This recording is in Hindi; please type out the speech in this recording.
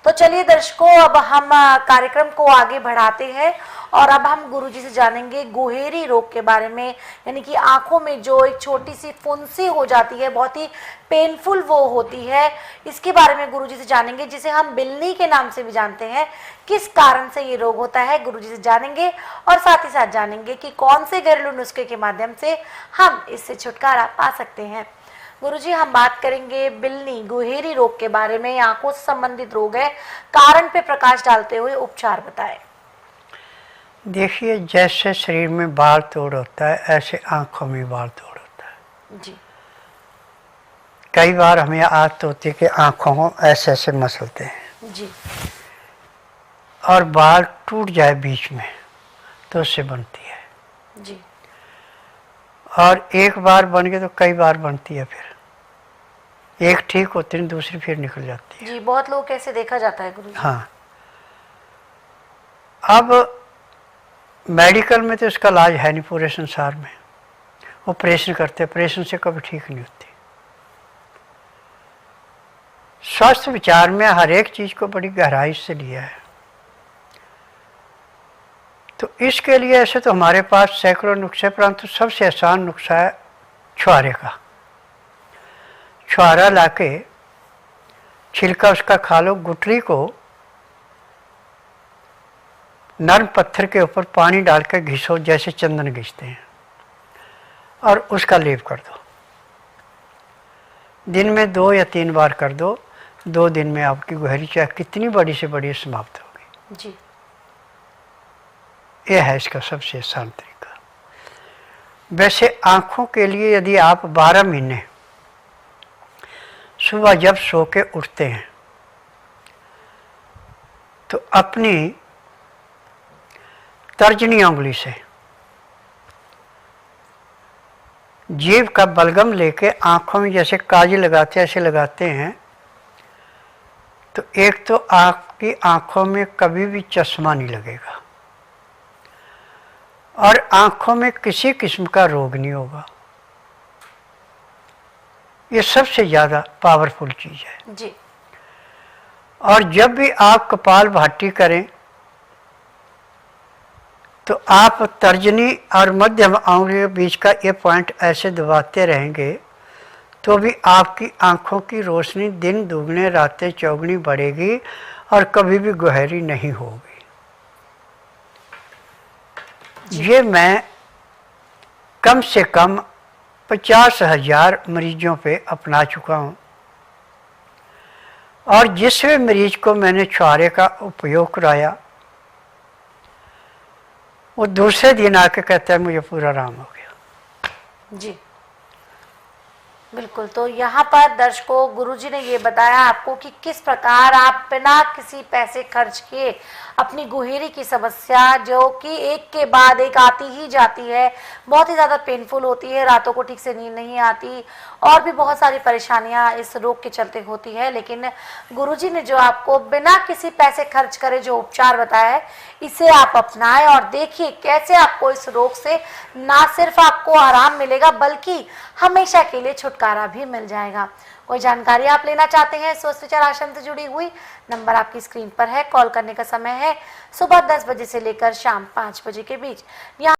तो चलिए दर्शकों, अब हम कार्यक्रम को आगे बढ़ाते हैं और अब हम गुरुजी से जानेंगे गुहेरी रोग के बारे में, यानी कि आंखों में जो एक छोटी सी फुंसी हो जाती है, बहुत ही पेनफुल वो होती है, इसके बारे में गुरुजी से जानेंगे, जिसे हम बिल्ली के नाम से भी जानते हैं। किस कारण से ये रोग होता है गुरुजी से जानेंगे और साथ ही साथ जानेंगे कि कौन से घरेलू नुस्खे के माध्यम से हम इससे छुटकारा पा सकते हैं। गुरुजी, हम बात करेंगे बिल्ली गुहेरी रोग के बारे में। आंखों से संबंधित रोग है, कारण पे प्रकाश डालते हुए उपचार बताएं। देखिए, जैसे शरीर में बाल तोड़ होता है, ऐसे आंखों में बाल तोड़ होता है जी। कई बार हमें आदत होती है कि आंखों को ऐसे ऐसे मसलते हैं जी। और बाल टूट जाए बीच में तो उससे बनती है जी। और एक बार बन गए तो कई बार बनती है। फिर एक ठीक होती है, दूसरी फिर निकल जाती है। जी, बहुत लोग कैसे देखा जाता है गुरुजी। हाँ, अब मेडिकल में तो इसका इलाज है नहीं पूरे संसार में। ऑपरेशन करते, ऑपरेशन से कभी ठीक नहीं होती। स्वास्थ्य विचार में हर एक चीज को बड़ी गहराई से लिया है। तो इसके लिए ऐसे तो हमारे पास सैकड़ों नुस्खे, परंतु सबसे आसान नुस्खा है छुहारे का। छुहारा लाके छिलका उसका खा लो, गुठली को नरम पत्थर के ऊपर पानी डाल कर घिसो, जैसे चंदन घिसते हैं, और उसका लेप कर दो। दिन में 2 या 3 बार कर दो। 2 दिन में आपकी गुहेरी चाहे कितनी बड़ी से बड़ी समाप्त होगी। जी। यह है इसका सबसे आसान तरीका। वैसे आंखों के लिए यदि आप 12 महीने सुबह जब सो के उठते हैं तो अपनी तर्जनी उंगली से जीभ का बलगम लेके आंखों में जैसे काजल लगाते ऐसे लगाते हैं, तो एक तो आपकी आंखों में कभी भी चश्मा नहीं लगेगा और आंखों में किसी किस्म का रोग नहीं होगा। ये सबसे ज़्यादा पावरफुल चीज़ है। जी। और जब भी आप कपाल भाटी करें तो आप तर्जनी और मध्यम उंगली के बीच का ये पॉइंट ऐसे दबाते रहेंगे तो भी आपकी आंखों की रोशनी दिन दुगने रातें चौगुनी बढ़ेगी और कभी भी गुहेरी नहीं होगी। ये मैं कम से कम 50,000 मरीजों पे अपना चुका हूँ और जिस भी मरीज को मैंने छुहारे का उपयोग कराया वो दूसरे दिन आके कहता है मुझे पूरा आराम हो गया। जी, बिल्कुल। तो यहाँ पर दर्शकों, गुरुजी ने ये बताया आपको कि किस प्रकार आप बिना किसी पैसे खर्च किए अपनी गुहेरी की समस्या, जो कि एक के बाद एक आती ही जाती है, बहुत ही ज़्यादा पेनफुल होती है, रातों को ठीक से नींद नहीं आती और भी बहुत सारी परेशानियां इस रोग के चलते होती है, लेकिन गुरुजी ने जो आपको बिना किसी पैसे खर्च करे जो उपचार बताया है, इसे आप अपनाएं और देखिए कैसे आपको इस रोग से ना सिर्फ आपको आराम मिलेगा बल्कि हमेशा के लिए छुटकारा भी मिल जाएगा। कोई जानकारी आप लेना चाहते हैं स्वस्थ विचार आश्रम से जुड़ी हुई, नंबर आपकी स्क्रीन पर है। कॉल करने का समय है सुबह 10 बजे से लेकर शाम 5 बजे के बीच। यहाँ